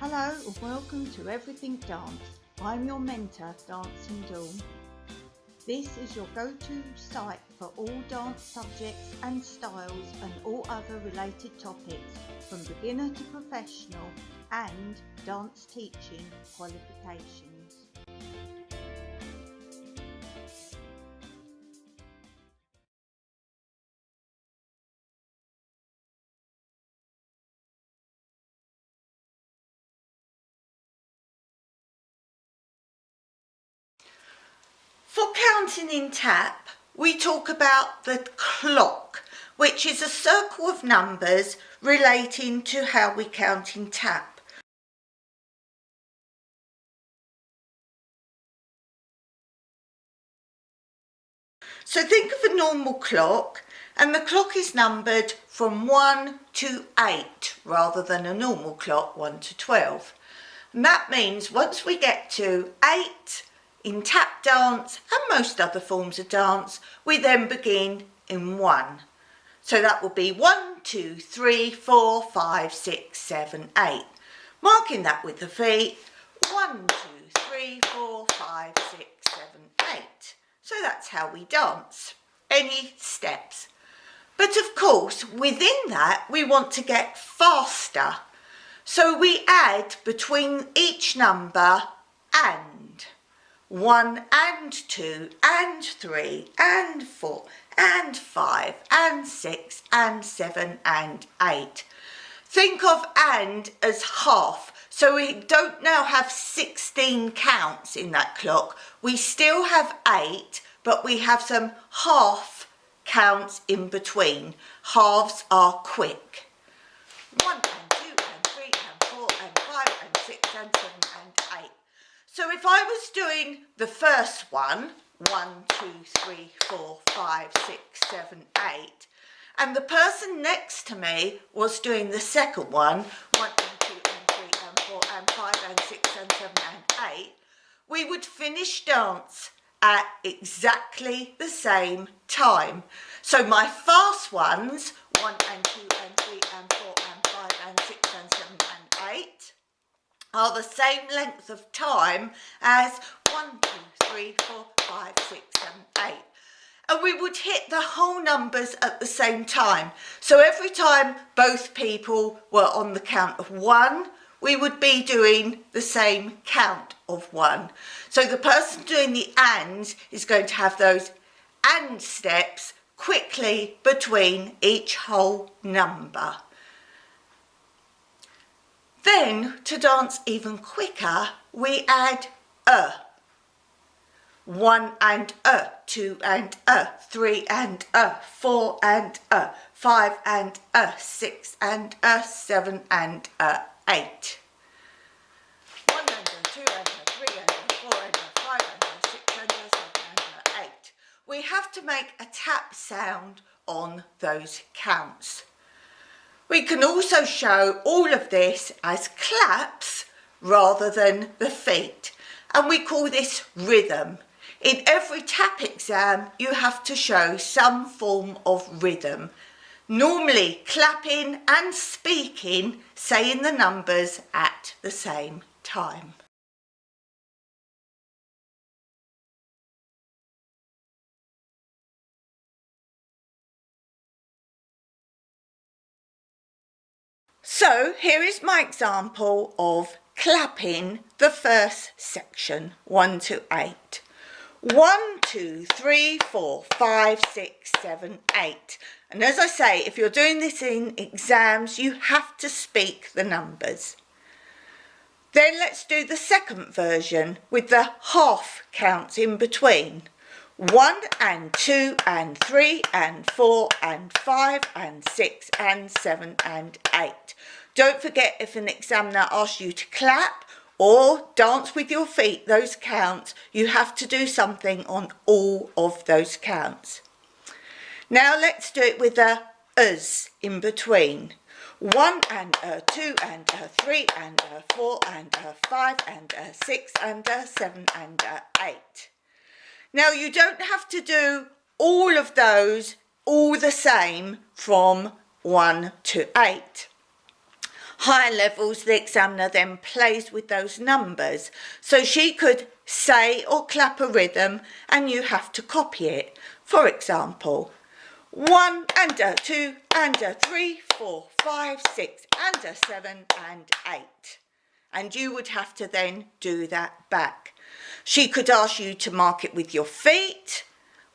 Hello and welcome to Everything Dance. I'm your mentor, Dancing Dawn. This is your go-to site for all dance subjects and styles and all other related topics, from beginner to professional and dance teaching qualifications. For counting in tap, we talk about the clock, which is a circle of numbers relating to how we count in tap. So think of a normal clock, and the clock is numbered from 1 to 8 rather than a normal clock 1 to 12. And that means once we get to 8, in tap dance and most other forms of dance, we then begin in 1. So that will be 1, 2, 3, 4, 5, 6, 7, 8. Marking that with the feet, 1, 2, 3, 4, 5, 6, 7, 8. So that's how we dance. Any steps. But of course, within that, we want to get faster. So we add between each number and. 1 and 2 and 3 and 4 and 5 and 6 and 7 and 8. Think of and as half. So we don't now have 16 counts in that clock. We still have 8, but we have some half counts in between. Halves are quick. 1 and 2 and 3 and 4 and 5 and 6 and 7 and 8. So if I was doing the first one, 1, 2, 3, 4, 5, 6, 7, 8, and the person next to me was doing the second one, 1 and 2 and 3 and 4 and 5 and 6 and 7 and 8, we would finish dance at exactly the same time. So my fast ones, 1 and 2 and 3 and 4 and 5 and 6 and 7 and 8, are the same length of time as 1, 2, 3, 4, 5, 6, 7, 8. And we would hit the whole numbers at the same time. So every time both people were on the count of 1, we would be doing the same count of 1. So the person doing the ands is going to have those and steps quickly between each whole number. Then, to dance even quicker, we add a. 1 and a, 2 and a, 3 and a, 4 and a, 5 and a, 6 and a, 7 and a, 8. 1 and a, 2 and a, 3 and a, 4 and a, 5 and a, 6 and a, 7 and a, 8. We have to make a tap sound on those counts. We can also show all of this as claps rather than the feet, and we call this rhythm. In every tap exam, you have to show some form of rhythm. Normally clapping and speaking, saying the numbers at the same time. So here is my example of clapping the first section, 1 to 8. 1, 2, 3, 4, 5, 6, 7, 8. And as I say, if you're doing this in exams, you have to speak the numbers. Then let's do the second version with the half counts in between. 1 and 2 and 3 and 4 and 5 and 6 and 7 and 8. Don't forget, if an examiner asks you to clap or dance with your feet those counts, you have to do something on all of those counts. Now let's do it with the us in between. 1 and a, 2 and a, 3 and a, 4 and a, 5 and a, 6 and a, 7 and a, 8. Now you don't have to do all of those all the same from 1 to 8. Higher levels, the examiner then plays with those numbers. So she could say or clap a rhythm and you have to copy it. For example, 1 and a 2 and a 3, 4, 5, 6 and a 7 and 8. And you would have to then do that back. She could ask you to mark it with your feet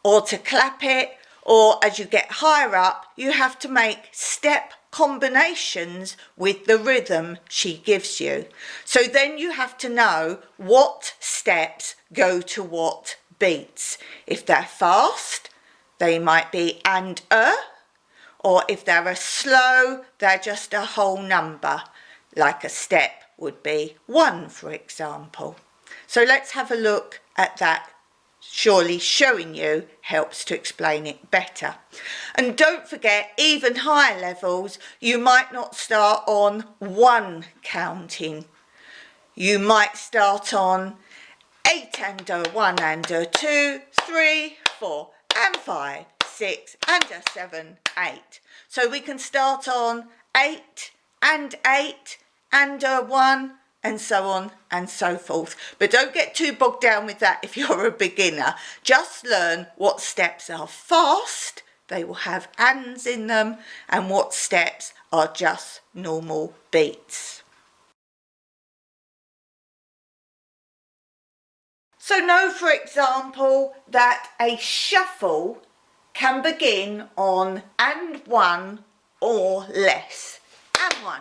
or to clap it, or as you get higher up, you have to make step combinations with the rhythm she gives you. So then you have to know what steps go to what beats. If they're fast, they might be and or if they're a slow, they're just a whole number, like a step would be 1, for example. So let's have a look at that. Surely showing you helps to explain it better. And don't forget, even higher levels, you might not start on 1 counting. You might start on 8 and a 1 and a 2, 3, 4 and 5, 6 and a 7, 8. So we can start on 8 and 8 and a 1 and so on and so forth. But don't get too bogged down with that if you're a beginner. Just learn what steps are fast, they will have ands in them, and what steps are just normal beats. So know, for example, that a shuffle can begin on and 1 or less. And 1.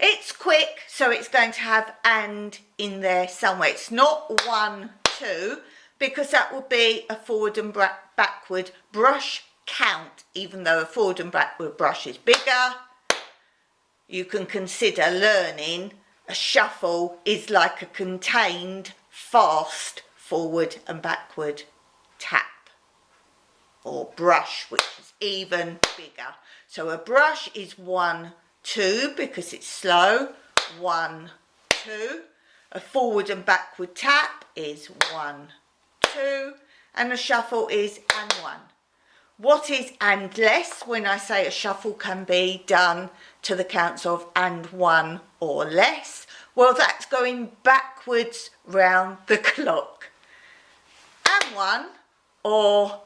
It's quick, so it's going to have and in there somewhere. It's not 1, 2, because that will be a forward and backward brush count. Even though a forward and backward brush is bigger, you can consider learning a shuffle is like a contained, fast forward and backward tap or brush, which is even bigger. So a brush is 1, 2 because it's slow, 1, 2. A forward and backward tap is 1, 2, and a shuffle is and 1. What is and less? When I say a shuffle can be done to the counts of and 1 or less, well, that's going backwards round the clock. And 1 or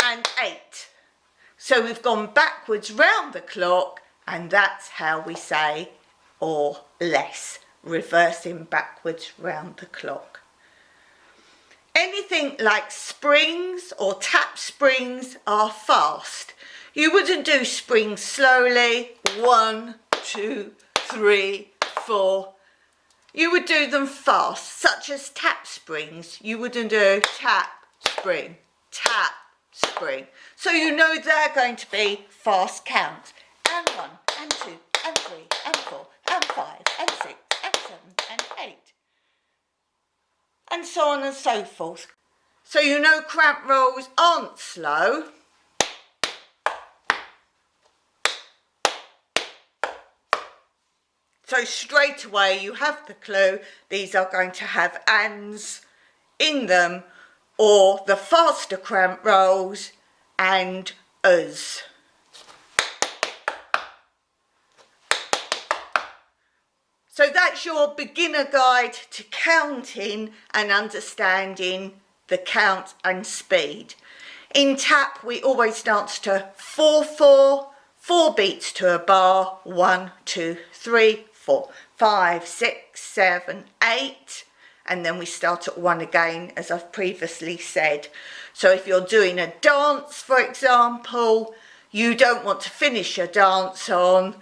and 8. So we've gone backwards round the clock, and that's how we say or less, reversing backwards round the clock. Anything like springs or tap springs are fast. You wouldn't do springs slowly, 1, 2, 3, 4. You would do them fast, such as tap springs. You wouldn't do tap, spring, tap, spring. So you know they're going to be fast counts. And 1, and 2, and 3, and 4, and 5, and 6, and 7, and 8. And so on and so forth. So you know cramp rolls aren't slow. So straight away you have the clue, these are going to have ands in them, or the faster cramp rolls and us. So that's your beginner guide to counting and understanding the count and speed. In tap, we always dance to 4/4, 4 beats to a bar, 1, 2, 3, 4, 5, 6, 7, 8, and then we start at 1 again, as I've previously said. So if you're doing a dance, for example, you don't want to finish your dance on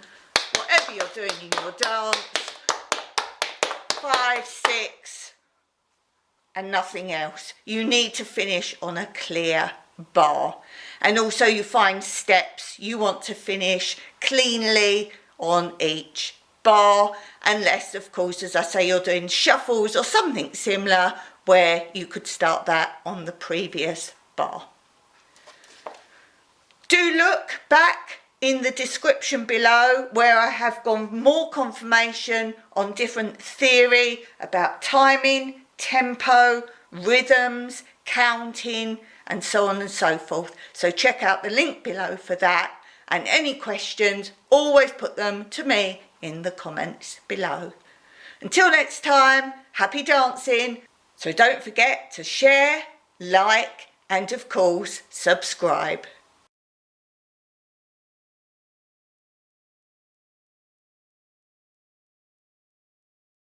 whatever you're doing in your dance, 5, 6, and nothing else. You need to finish on a clear bar. And also you find steps you want to finish cleanly on each bar, unless of course, as I say, you're doing shuffles or something similar where you could start that on the previous bar. Do look back in the description below where I have gone more confirmation on different theory about timing, tempo, rhythms, counting, and so on and so forth. So check out the link below for that, and any questions, always put them to me in the comments below. Until next time, happy dancing. So don't forget to share, like, and of course, subscribe.